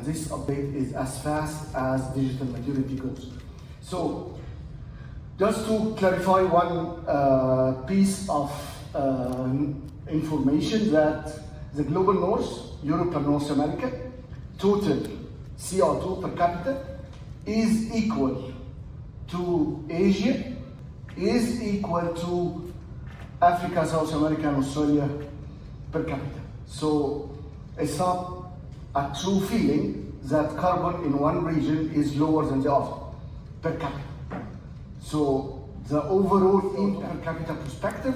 this update is as fast as digital maturity goes. So, just to clarify one piece of information, that the global north, Europe and North America, total CO2 per capita is equal to Asia, is equal to Africa, South America, and Australia per capita. So it's not a true feeling that carbon in one region is lower than the other per capita. So the overall impact per capita perspective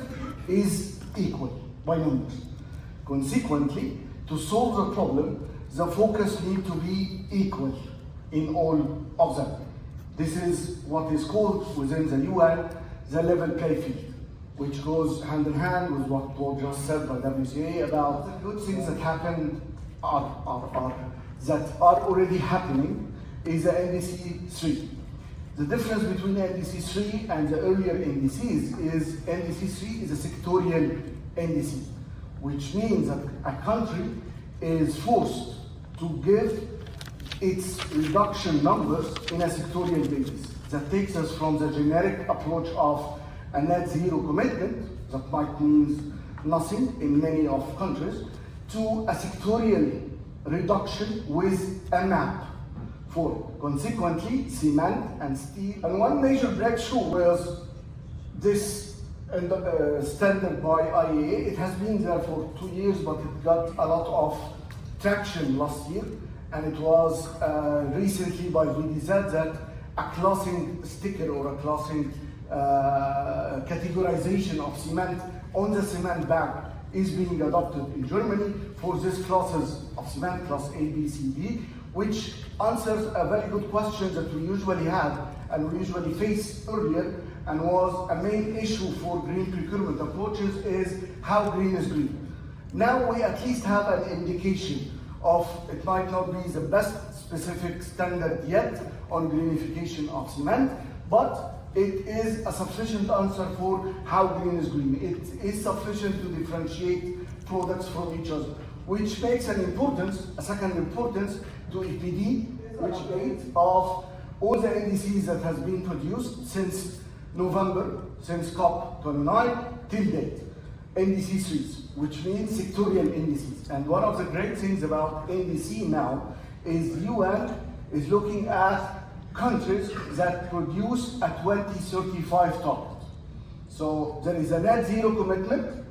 is equal by numbers. Consequently, to solve the problem, the focus needs to be equal in all of them. This is what is called within the UN the level play field, which goes hand in hand with what was just said by WCA about the good things that happen that are already happening is the NDC 3. The difference between NDC 3 and the earlier NDCs is NDC 3 is a sectorial NDC, which means that a country is forced to give its reduction numbers in a sectorial basis. That takes us from the generic approach of a net zero commitment, that might mean nothing in many of countries, to a sectorial reduction with a map for it. Consequently, cement and steel. And one major breakthrough was this standard by IEA. It has been there for 2 years, but it got a lot of traction last year. And it was recently by VDZ that a classing sticker or a classing categorization of cement on the cement bag is being adopted in Germany for these classes of cement, class A, B, C, D, which answers a very good question that we usually have and we usually face earlier, and was a main issue for green procurement approaches, is how green is green. Now we at least have an indication of, it might not be the best specific standard yet on greenification of cement, but it is a sufficient answer for how green is green. It is sufficient to differentiate products from each other, which makes a second importance to EPD, which date of all the NDCs that has been produced since November, since COP29 till date. NDC 3s, which means sectorial indices. And one of the great things about NDC now is the UN is looking at countries that produce a 2035 target. So there is a net zero commitment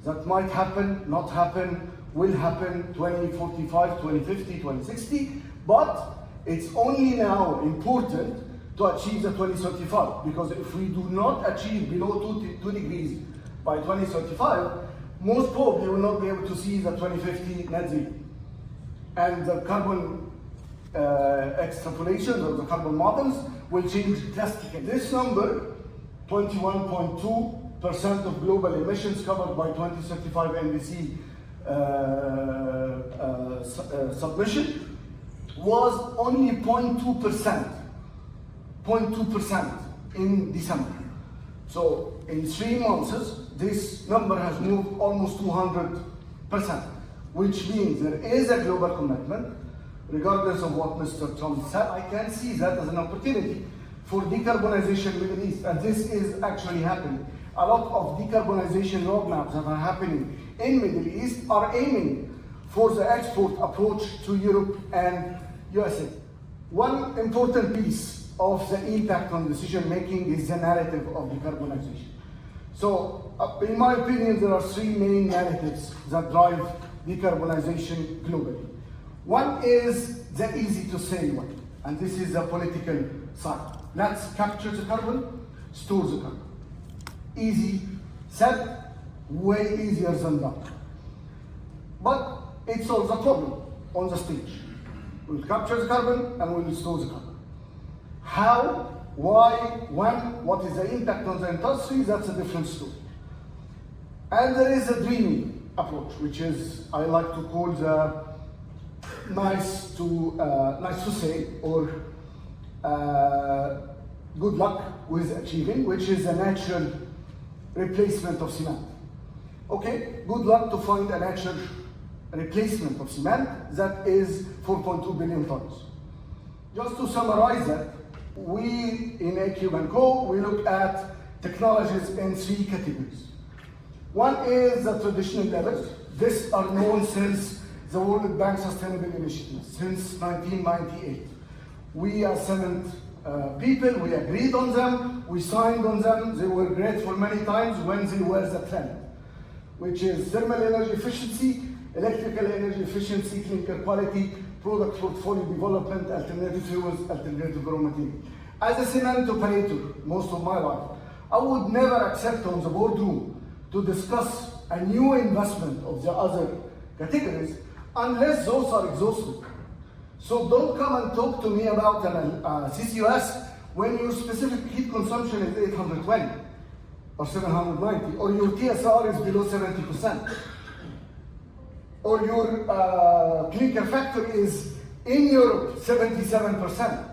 that might happen, not happen, will happen 2045, 2050, 2060, but it's only now important to achieve the 2035, because if we do not achieve below 2 degrees by 2035, most probably will not be able to see the 2050 net zero. And the carbon extrapolations or the carbon models will change drastically. This number, 21.2% of global emissions covered by 2035 NDC submission, was only 0.2% in December. So in 3 months, this number has moved almost 200%, which means there is a global commitment, regardless of what Mr. Trump said. I can see that as an opportunity for decarbonization in the Middle East, and this is actually happening. A lot of decarbonization roadmaps that are happening in Middle East are aiming for the export approach to Europe and USA. One important piece of the impact on decision making is the narrative of decarbonization. So, in my opinion, there are 3 main narratives that drive decarbonization globally. One is the easy to say one, and this is the political side. Let's capture the carbon, store the carbon. Easy said, way easier than done. But it solves a problem on the stage. We'll capture the carbon and we'll store the carbon. How, why, when, what is the impact on the industry, that's a different story. And there is a dreaming approach, which is, I like to call the nice to say, or good luck with achieving, which is a natural replacement of cement. Okay, good luck to find a natural replacement of cement that is 4.2 billion tons. Just to summarize that, we in A³&Co, we look at technologies in 3 categories. One is the traditional levels. These are known since the World Bank Sustainable Initiative, since 1998. We as 7 people, we agreed on them, we signed on them, they were great for many times when they were the trend, which is thermal energy efficiency, electrical energy efficiency, clinker quality, product portfolio development, alternative fuels, alternative raw material. As a cement operator, most of my life, I would never accept on the boardroom to discuss a new investment of the other categories unless those are exhausted. So don't come and talk to me about CCUS when your specific heat consumption is 820 or 790, or your TSR is below 70%, or your clinker factor is in Europe 77%,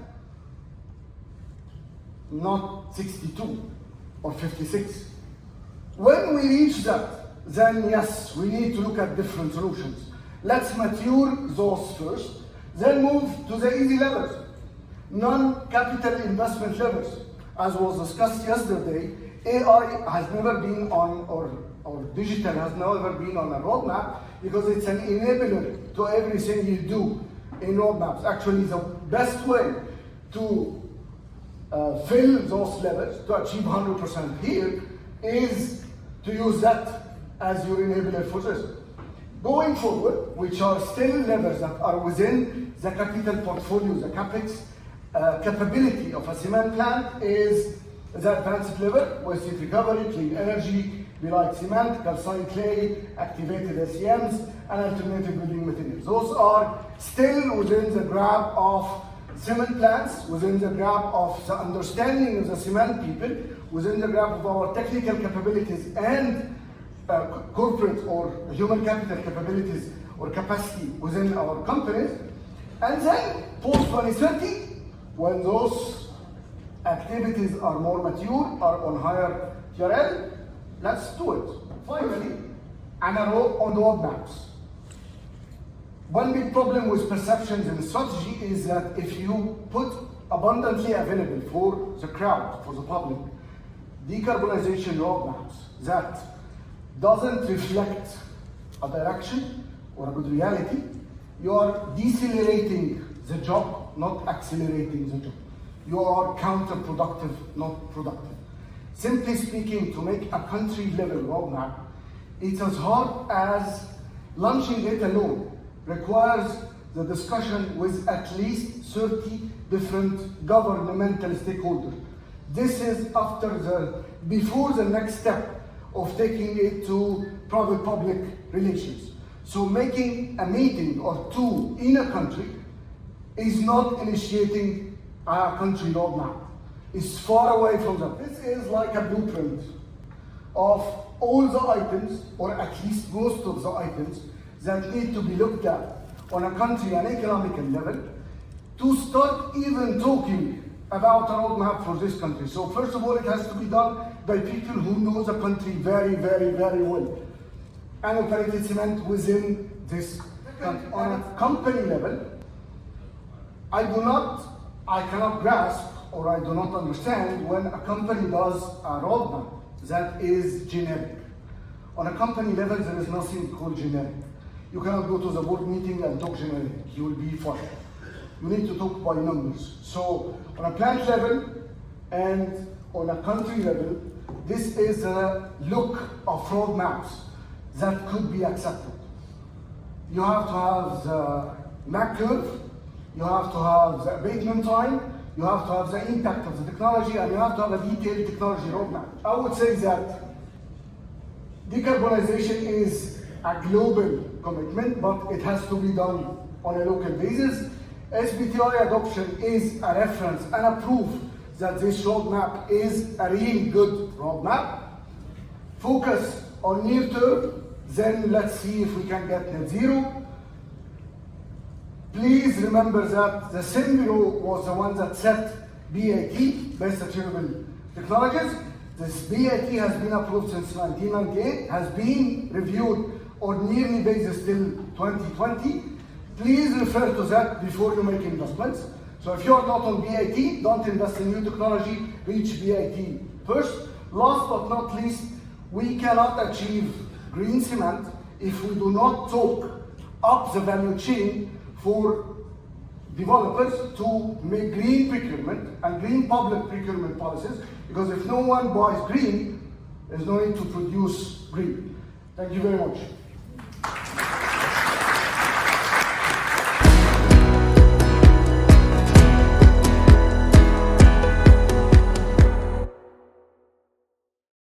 not 62 or 56. When we reach that, then yes, we need to look at different solutions. Let's mature those first, then move to the easy levels, non-capital investment levels. As was discussed yesterday, AI has never been on, or digital has never been on a roadmap because it's an enabler to everything you do in roadmaps. Actually, the best way to fill those levels, to achieve 100% here, is to use that as your enabler for this. Going forward, which are still levels that are within the capital portfolio, the capex capability of a cement plant, is the advanced level, waste heat recovery, clean energy, relight cement, calcined clay, activated SEMs, and alternative building materials. Those are still within the grab of cement plants, within the grab of the understanding of the cement people, within the grab of our technical capabilities and corporate or human capital capabilities or capacity within our companies. And then post-2030, when those activities are more mature, are on higher TRL, let's do it. Finally, and on roadmaps. One big problem with perceptions and strategy is that if you put abundantly available for the crowd, for the public, decarbonization roadmaps that doesn't reflect a direction or a good reality, you are decelerating the job, not accelerating the job. You are counterproductive, not productive. Simply speaking, to make a country level roadmap, it's as hard as launching it alone requires the discussion with at least 30 different governmental stakeholders. This is before the next step of taking it to private-public relations. So making a meeting or two in a country is not initiating a country roadmap. It's far away from that. This is like a blueprint of all the items, or at least most of the items, that need to be looked at on a country and economical level to start even talking about a roadmap for this country. So first of all, it has to be done by people who know the country very, very, very well and operated cement within this country. On a company level, I cannot grasp or I do not understand when a company does a roadmap that is generic. On a company level, there is nothing called generic. You cannot go to the board meeting and talk generic. You will be fired. You need to talk by numbers. So on a plant level and on a country level, this is a look of roadmaps that could be accepted. You have to have the MAC curve, you have to have the abatement time, you have to have the impact of the technology, and you have to have a detailed technology roadmap. I would say that decarbonization is a global commitment, but it has to be done on a local basis. SBTi adoption is a reference and a proof that this roadmap is a really good roadmap. Focus on near term, then let's see if we can get net zero. Please remember that the Enviro was the one that set BAT, Best Achievable Technologies. This BAT has been approved since 1998, has been reviewed or nearly basis till 2020, please refer to that before you make investments. So if you are not on BAT, don't invest in new technology, reach BAT first. Last but not least, we cannot achieve green cement if we do not talk up the value chain for developers to make green procurement and green public procurement policies, because if no one buys green, there's no need to produce green. Thank you very much.